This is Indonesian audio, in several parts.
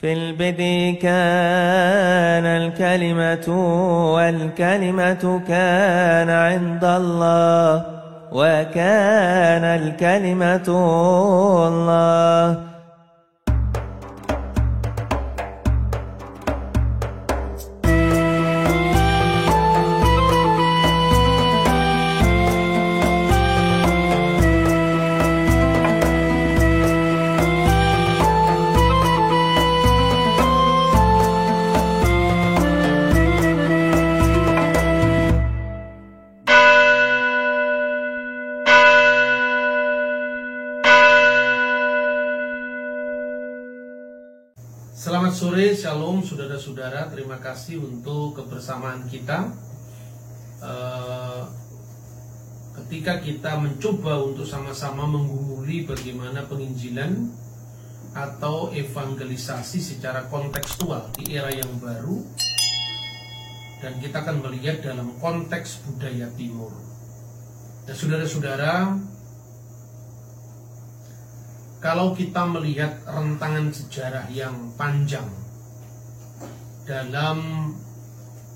في البدء كان الكلمة والكلمة كان عند الله وكان الكلمة الله. Selamat sore, shalom saudara-saudara. Terima kasih untuk kebersamaan kita. Ketika kita mencoba untuk sama-sama menggumuli bagaimana penginjilan atau evangelisasi secara kontekstual di era yang baru, dan kita akan melihat dalam konteks budaya timur. Dan saudara-saudara, kalau kita melihat rentangan sejarah yang panjang dalam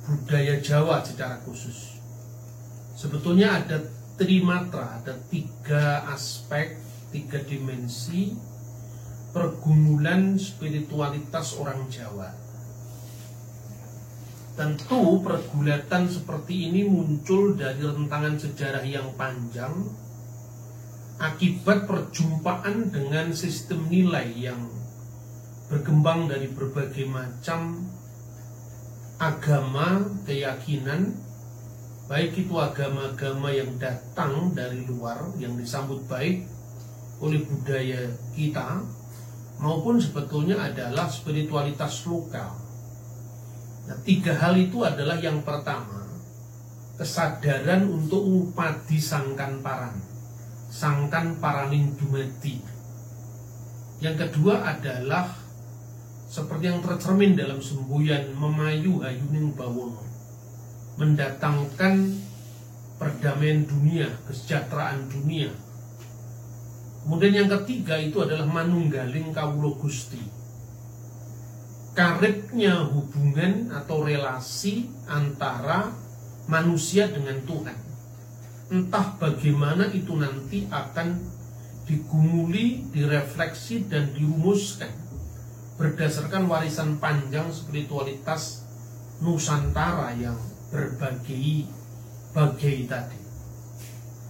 budaya Jawa secara khusus, sebetulnya ada trimatra, ada 3 aspek, 3 dimensi pergumulan spiritualitas orang Jawa. Tentu pergulatan seperti ini muncul dari rentangan sejarah yang panjang akibat perjumpaan dengan sistem nilai yang berkembang dari berbagai macam agama, keyakinan, baik itu agama-agama yang datang dari luar, yang disambut baik oleh budaya kita, maupun sebetulnya adalah spiritualitas lokal. Nah, 3 hal itu adalah yang pertama, kesadaran untuk ngupadi sangkan paraning dumadi. Yang kedua adalah seperti yang tercermin dalam semboyan memayu hayuning bawono, mendatangkan perdamaian dunia, kesejahteraan dunia. Kemudian yang ketiga itu adalah manunggaling kawula Gusti, karibnya hubungan atau relasi antara manusia dengan Tuhan. Entah bagaimana itu nanti akan digumuli, direfleksi, dan dirumuskan berdasarkan warisan panjang spiritualitas Nusantara yang berbagai-bagai tadi.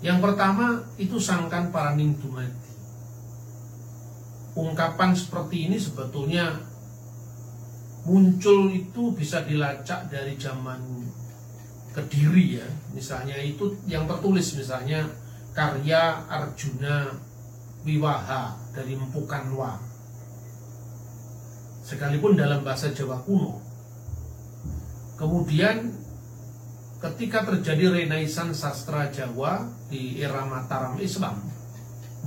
Yang pertama itu sangkan paraning dumadi. Ungkapan seperti ini sebetulnya muncul itu bisa dilacak dari zaman Kediri ya, misalnya itu yang tertulis, misalnya karya Arjuna Wiwaha dari Empu Kanwa, sekalipun dalam bahasa Jawa kuno. Kemudian ketika terjadi renaissance sastra Jawa di era Mataram Islam,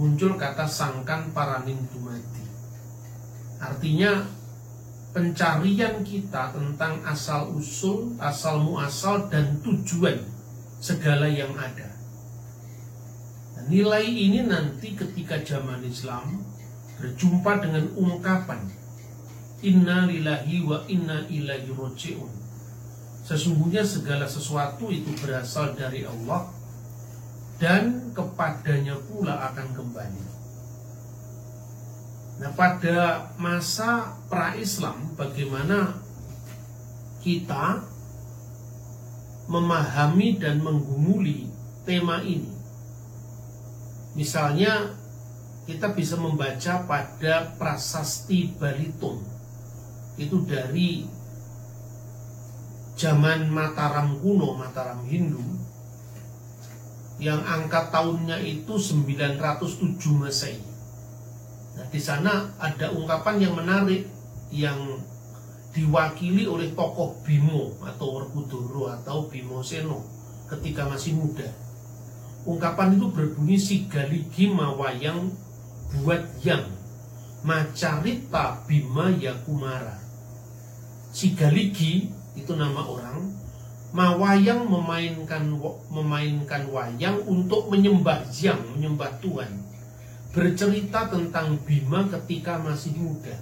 muncul kata sangkan paraning dumadi. Artinya pencarian kita tentang asal-usul, asal-muasal, dan tujuan segala yang ada. Nah, nilai ini nanti ketika zaman Islam berjumpa dengan ungkapan inna lillahi wa inna ilaihi raji'un. Sesungguhnya segala sesuatu itu berasal dari Allah dan kepadanya pula akan kembali. Nah, pada masa pra-Islam, bagaimana kita memahami dan menggumuli tema ini? Misalnya, kita bisa membaca pada Prasasti Balitung, itu dari zaman Mataram kuno, Mataram Hindu, yang angka tahunnya itu 907 Masehi. Nah, di sana ada ungkapan yang menarik yang diwakili oleh tokoh Bimo atau Werkudara atau Bimo Seno ketika masih muda. Ungkapan itu berbunyi sigaligi mawayang buat yang macarita Bima Yakumara. Sigaligi itu nama orang, mawayang memainkan wayang untuk menyembah Yang, menyembah Tuhan. Bercerita tentang Bima ketika masih muda.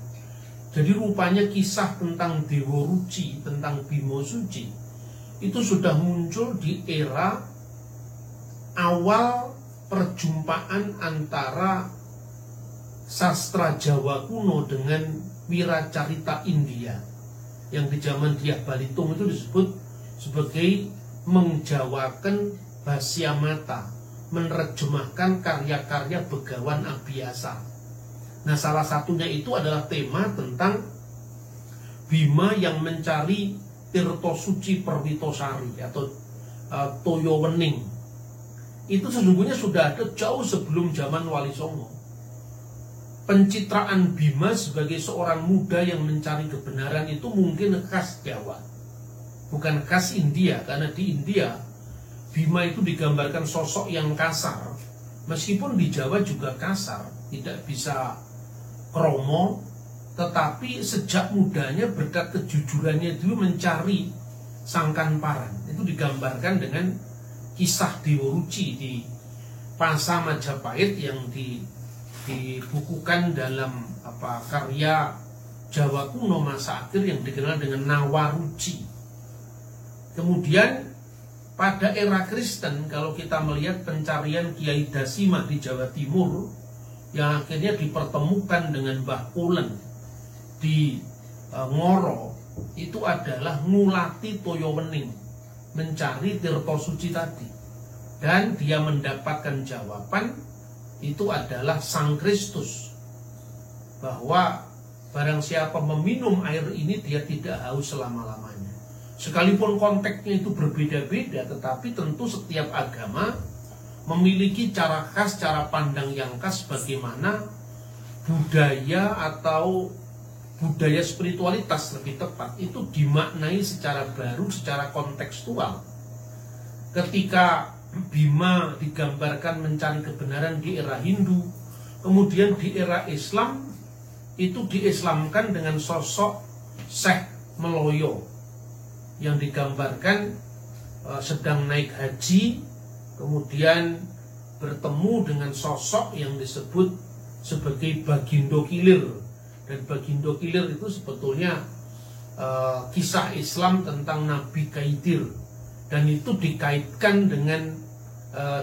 Jadi rupanya kisah tentang Dewa Ruci, tentang Bima Suci, itu sudah muncul di era awal perjumpaan antara sastra Jawa kuno dengan wiracarita India, yang di zaman Dyah Balitung itu disebut sebagai menjawakan Basya Mata, menerjemahkan karya-karya Begawan Abiyasa. Nah, salah satunya itu adalah tema tentang Bima yang mencari Tirto Suci Perwitosari atau Toyo Wening. Itu sesungguhnya sudah ada jauh sebelum zaman Wali Songo. Pencitraan Bima sebagai seorang muda yang mencari kebenaran itu mungkin khas Jawa, bukan khas India, karena di India Bima itu digambarkan sosok yang kasar, meskipun di Jawa juga kasar, tidak bisa kromo, tetapi sejak mudanya berkat kejujurannya dulu mencari sangkan paran. Itu digambarkan dengan kisah Dewa Ruci di Pasa Majapahit yang dibukukan dalam karya Jawa kuno masa akhir yang dikenal dengan Nawaruci. Kemudian pada era Kristen, kalau kita melihat pencarian Kiai Dasimah di Jawa Timur yang akhirnya dipertemukan dengan Mbah Pulen di Ngoro, itu adalah ngulati Toyo Wening, mencari Tirto Suci tadi, dan dia mendapatkan jawaban itu adalah Sang Kristus, bahwa barang siapa meminum air ini dia tidak haus selama-lamanya. Sekalipun konteksnya itu berbeda-beda, tetapi tentu setiap agama memiliki cara khas, cara pandang yang khas bagaimana budaya atau budaya spiritualitas lebih tepat itu dimaknai secara baru, secara kontekstual. Ketika Bima digambarkan mencari kebenaran di era Hindu, kemudian di era Islam itu diislamkan dengan sosok Syekh Meloyo yang digambarkan sedang naik haji, kemudian bertemu dengan sosok yang disebut sebagai Bagindo Kilir. Dan Bagindo Kilir itu sebetulnya kisah Islam tentang Nabi Kaidir, dan itu dikaitkan dengan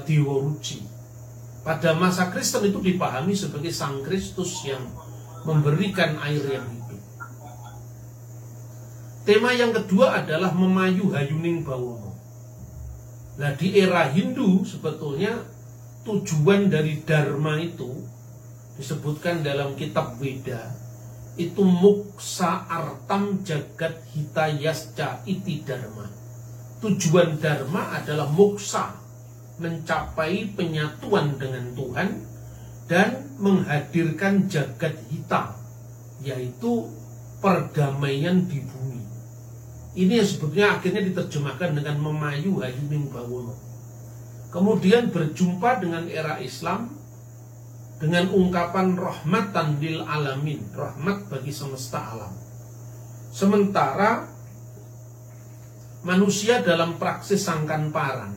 Dewa Ruci. Pada masa Kristen itu dipahami sebagai Sang Kristus yang memberikan air yang hidup. Tema yang kedua adalah Memayu Hayuning Bawono. Nah, di era Hindu sebetulnya tujuan dari Dharma itu disebutkan dalam kitab Weda, itu muksa artam jagat hitayasca iti dharma. Tujuan Dharma adalah muksa, mencapai penyatuan dengan Tuhan dan menghadirkan jagat hita, yaitu perdamaian di bumi. Ini yang sebetulnya akhirnya diterjemahkan dengan Memayu Hayuning Bawono. Kemudian berjumpa dengan era Islam dengan ungkapan rahmatan lil alamin, rahmat bagi semesta alam. Sementara manusia dalam praksis sangkan paran,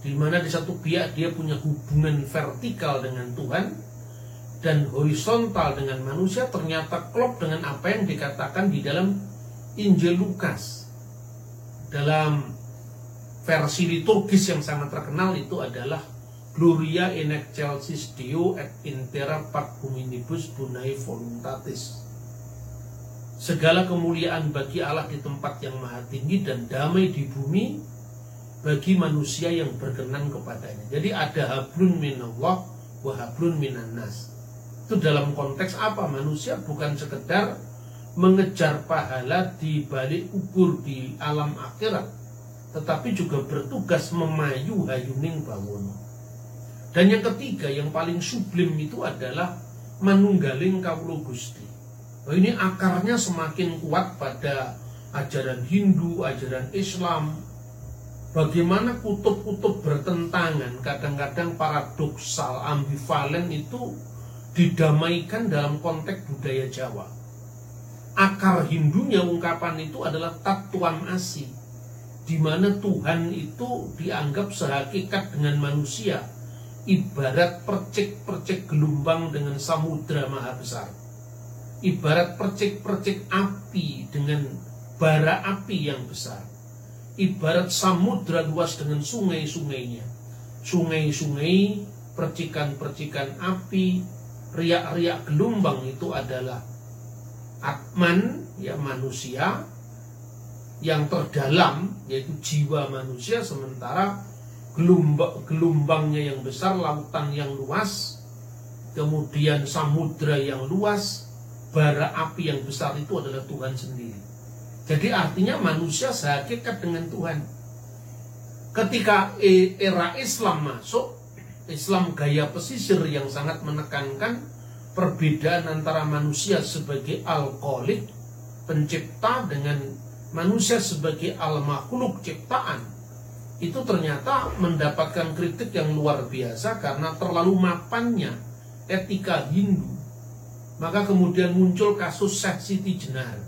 di mana di satu pihak dia punya hubungan vertikal dengan Tuhan dan horizontal dengan manusia, ternyata klop dengan apa yang dikatakan di dalam Injil Lukas. Dalam versi liturgis yang sangat terkenal itu adalah Gloria in excelsis Deo et in terra pax hominibus bonae voluntatis. Segala kemuliaan bagi Allah di tempat yang maha tinggi dan damai di bumi bagi manusia yang berkenan kepadanya. Jadi ada hablun minallah wa hablun minannas. Itu dalam konteks apa? Manusia bukan sekedar mengejar pahala di balik kubur di alam akhirat, tetapi juga bertugas memayu hayuning bawono. Dan yang ketiga, yang paling sublim itu adalah manunggaling kawula Gusti. Ini akarnya semakin kuat pada ajaran Hindu, ajaran Islam. Bagaimana kutub-kutub bertentangan, kadang-kadang paradoksal, ambivalen itu didamaikan dalam konteks budaya Jawa. Akar Hindunya ungkapan itu adalah Tatwam Asi, di mana Tuhan itu dianggap sehakikat dengan manusia, ibarat percik-percik gelombang dengan samudra maha besar. ibarat percik-percik api dengan bara api yang besar, ibarat samudra luas dengan sungai-sungainya, sungai-sungai, percikan-percikan api, riak-riak gelombang itu adalah atman, ya manusia yang terdalam, yaitu jiwa manusia, sementara gelombangnya yang besar, lautan yang luas, kemudian samudra yang luas, bara api yang besar itu adalah Tuhan sendiri. Jadi artinya manusia sehakikat dengan Tuhan. Ketika era Islam masuk, Islam gaya pesisir yang sangat menekankan perbedaan antara manusia sebagai al-khaliq, pencipta, dengan manusia sebagai al-makhluk, ciptaan, itu ternyata mendapatkan kritik yang luar biasa karena terlalu mapannya etika Hindu. Maka kemudian muncul kasus Syekh Siti Jenar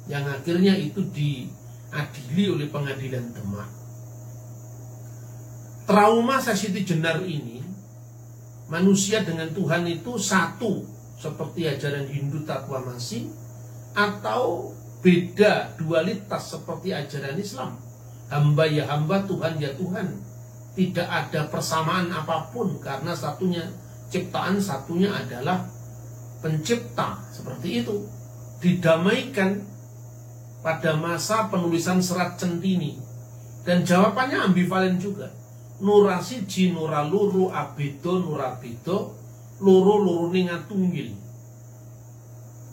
yang akhirnya itu diadili oleh pengadilan Demak. Trauma Syekh Siti Jenar ini, manusia dengan Tuhan itu satu seperti ajaran Hindu Tatwamasi, atau beda dualitas seperti ajaran Islam, hamba ya hamba, Tuhan ya Tuhan. Tidak ada persamaan apapun karena satunya ciptaan, satunya adalah pencipta. Seperti itu didamaikan pada masa penulisan Serat Centini, dan jawabannya ambivalen juga. Nurasiji nuraluru abedo nurabedo luru ningatunggil.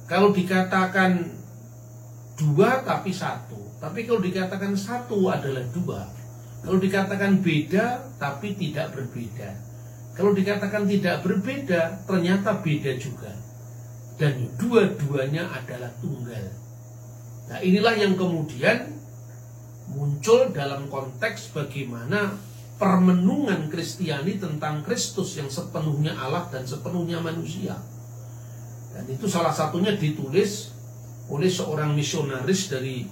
Kalau dikatakan dua tapi satu, tapi kalau dikatakan satu adalah dua. Kalau dikatakan beda tapi tidak berbeda. Kalau dikatakan tidak berbeda ternyata beda juga. Dan dua-duanya adalah tunggal. Nah, inilah yang kemudian muncul dalam konteks bagaimana permenungan Kristiani tentang Kristus yang sepenuhnya Allah dan sepenuhnya manusia. Dan itu salah satunya ditulis oleh seorang misionaris dari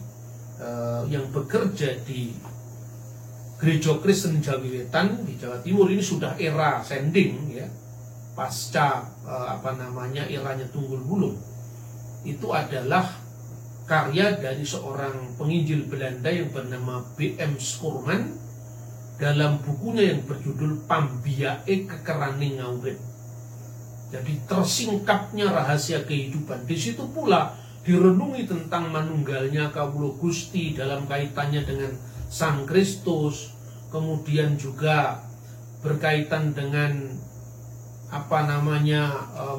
yang bekerja di Gereja Kristen Jawiwetan di Jawa Timur. Ini sudah era sending, ya, pasca eranya Tunggul Wulung. Itu adalah karya dari seorang penginjil Belanda yang bernama B.M. Schoorman dalam bukunya yang berjudul Pambiae Kekeraning Ngawrit. Jadi tersingkapnya rahasia kehidupan. Di situ pula direnungi tentang manunggalnya Kawula Gusti dalam kaitannya dengan Sang Kristus, kemudian juga berkaitan dengan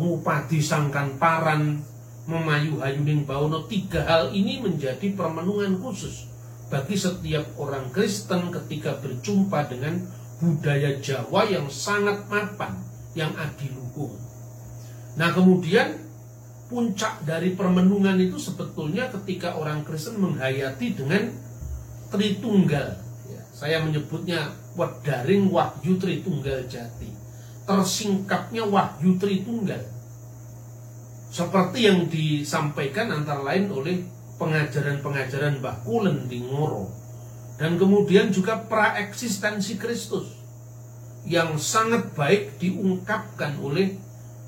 ngupadi sangkan paran, memayu hayuning bawono. Tiga hal ini menjadi permenungan khusus bagi setiap orang Kristen ketika berjumpa dengan budaya Jawa yang sangat mapan, yang adiluhung. Nah, kemudian puncak dari permenungan itu sebetulnya ketika orang Kristen menghayati dengan Tritunggal. Ya, saya menyebutnya wedaring wahyu Tritunggal jati. Tersingkapnya wahyu Tritunggal. Seperti yang disampaikan antara lain oleh pengajaran-pengajaran Mbah Kulen di Ngoro. Dan kemudian juga praeksistensi Kristus yang sangat baik diungkapkan oleh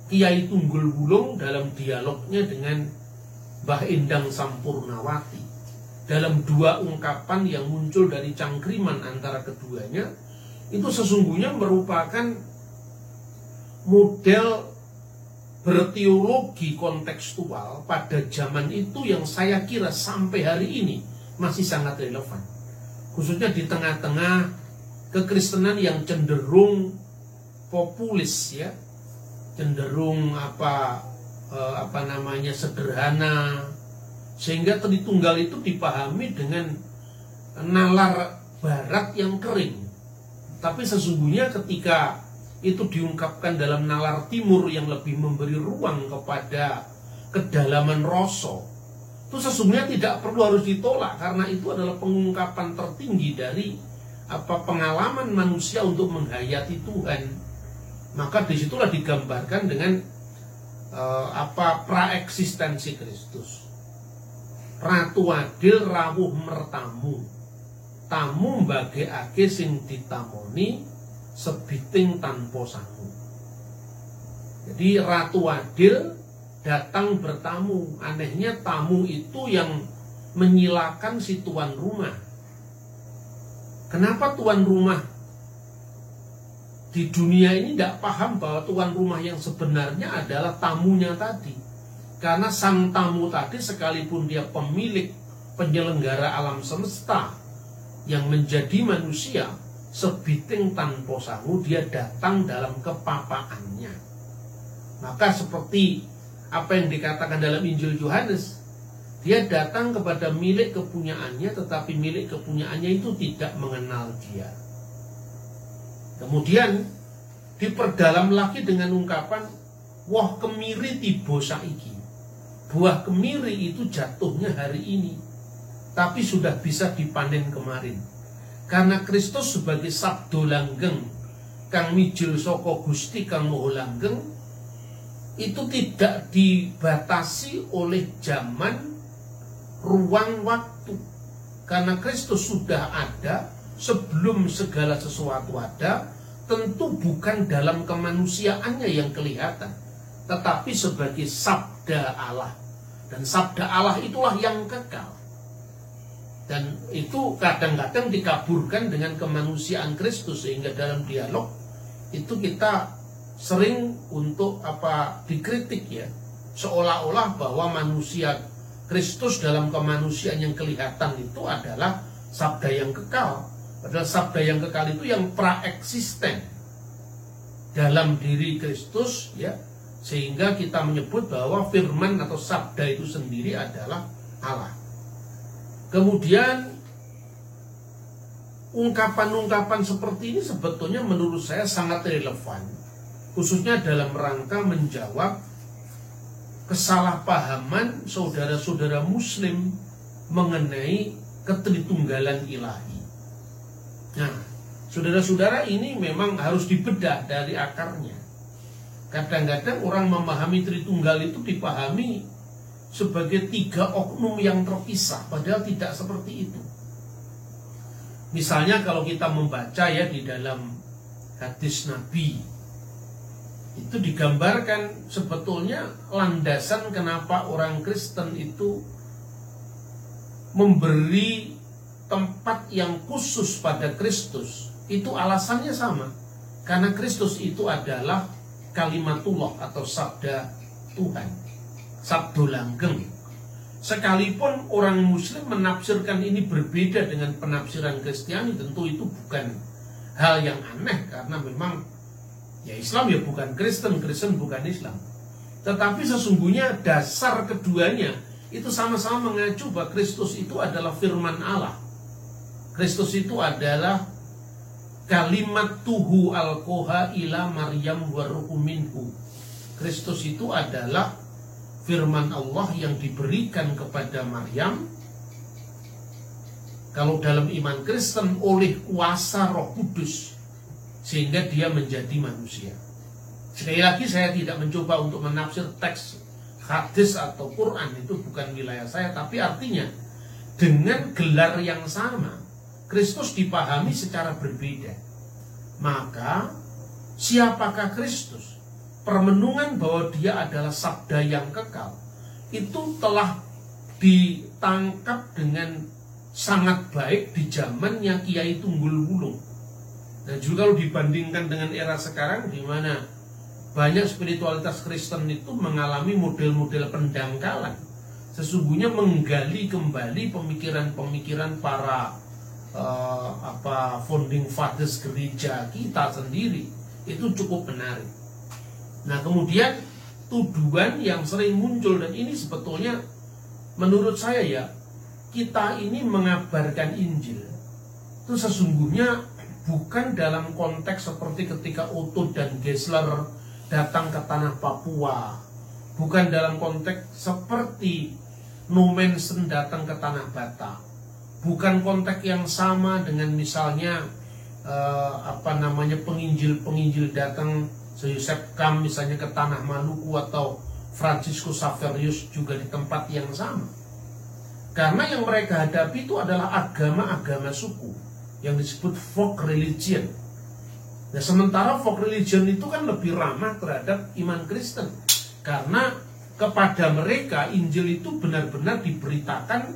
Kiai Tunggul Wulung dalam dialognya dengan Mbah Endang Sampurnawati. Dalam dua ungkapan yang muncul dari cangkriman antara keduanya, itu sesungguhnya merupakan model berteologi kontekstual pada zaman itu yang saya kira sampai hari ini masih sangat relevan. Khususnya di tengah-tengah kekristenan yang cenderung populis, ya, cenderung sederhana, sehingga Tritunggal itu dipahami dengan nalar barat yang kering. Tapi sesungguhnya ketika itu diungkapkan dalam nalar timur yang lebih memberi ruang kepada kedalaman rasa, itu sesungguhnya tidak perlu harus ditolak, karena itu adalah pengungkapan tertinggi dari pengalaman manusia untuk menghayati Tuhan. Maka disitulah digambarkan dengan praeksistensi Kristus. Ratu adil rawuh mertamu, tamu mbagekake sing ditamoni sebiting tanpa sangu. Jadi Ratu adil datang bertamu. Anehnya tamu itu yang menyilakan si tuan rumah. Kenapa tuan rumah di dunia ini tidak paham bahwa tuan rumah yang sebenarnya adalah tamunya tadi? Karena sang tamu tadi sekalipun dia pemilik penyelenggara alam semesta yang menjadi manusia, sebiting tanpa sangu dia datang dalam kepapaannya. Maka seperti apa yang dikatakan dalam Injil Yohanes, dia datang kepada milik kepunyaannya, tetapi milik kepunyaannya itu tidak mengenal dia. Kemudian diperdalam lagi dengan ungkapan wah kemiri tiba saiki. Buah kemiri itu jatuhnya hari ini, tapi sudah bisa dipanen kemarin. Karena Kristus sebagai sabdo langgeng kang mijil saka Gusti kang maha langgeng itu tidak dibatasi oleh zaman, ruang, waktu. Karena Kristus sudah ada sebelum segala sesuatu ada, tentu bukan dalam kemanusiaannya yang kelihatan, tetapi sebagai sabda Allah. Dan sabda Allah itulah yang kekal. Dan itu kadang-kadang dikaburkan dengan kemanusiaan Kristus, sehingga dalam dialog itu kita sering untuk dikritik ya, seolah-olah bahwa manusia Kristus dalam kemanusiaan yang kelihatan itu adalah sabda yang kekal. Padahal sabda yang kekal itu yang praeksisten dalam diri Kristus ya, sehingga kita menyebut bahwa firman atau sabda itu sendiri adalah Allah. Kemudian ungkapan-ungkapan seperti ini sebetulnya menurut saya sangat relevan, khususnya dalam rangka menjawab kesalahpahaman saudara-saudara Muslim mengenai ketritunggalan ilahi. Nah, saudara-saudara, ini memang harus dibedah dari akarnya. Kadang-kadang orang memahami Tritunggal itu dipahami sebagai 3 oknum yang terpisah, padahal tidak seperti itu. Misalnya kalau kita membaca ya di dalam hadis Nabi, itu digambarkan sebetulnya landasan kenapa orang Kristen itu memberi tempat yang khusus pada Kristus. Itu alasannya sama, karena Kristus itu adalah kalimatullah atau sabda Tuhan, sabdo langgeng. Sekalipun orang Muslim menafsirkan ini berbeda dengan penafsiran Kristiani, tentu itu bukan hal yang aneh, karena memang ya Islam ya bukan Kristen, Kristen bukan Islam. Tetapi sesungguhnya dasar keduanya itu sama-sama mengacu bahwa Kristus itu adalah firman Allah. Kristus itu adalah kalimat tuhu alkoha ila Maryam waruhu minhu. Kristus itu adalah firman Allah yang diberikan kepada Maryam, kalau dalam iman Kristen oleh kuasa Roh Kudus, sehingga dia menjadi manusia. Sekali lagi saya tidak mencoba untuk menafsir teks hadis atau Quran, itu bukan wilayah saya, tapi artinya dengan gelar yang sama Kristus dipahami secara berbeda. Maka siapakah Kristus? Permenungan bahwa dia adalah sabda yang kekal itu telah ditangkap dengan sangat baik di zamannya Kiai Tunggul Wulung. Dan juga kalau dibandingkan dengan era sekarang, di mana banyak spiritualitas Kristen itu mengalami model-model pendangkalan, sesungguhnya menggali kembali pemikiran-pemikiran para founding fathers gereja kita sendiri, itu cukup menarik. Nah, kemudian tuduhan yang sering muncul, dan ini sebetulnya menurut saya ya, kita ini mengabarkan Injil itu sesungguhnya bukan dalam konteks seperti ketika Otto dan Gessler datang ke tanah Papua, bukan dalam konteks seperti Nommensen datang ke tanah Batak, bukan konteks yang sama dengan misalnya penginjil-penginjil datang, Yosef Kam misalnya ke tanah Maluku, atau Francisco Xaverius juga di tempat yang sama. Karena yang mereka hadapi itu adalah agama-agama suku yang disebut folk religion. Nah, sementara folk religion itu kan lebih ramah terhadap iman Kristen, karena kepada mereka Injil itu benar-benar diberitakan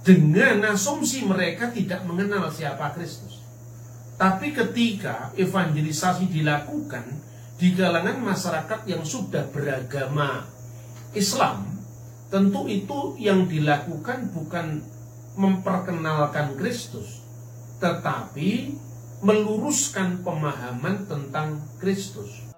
dengan asumsi mereka tidak mengenal siapa Kristus. Tapi ketika evangelisasi dilakukan di kalangan masyarakat yang sudah beragama Islam, tentu itu yang dilakukan bukan memperkenalkan Kristus, tetapi meluruskan pemahaman tentang Kristus.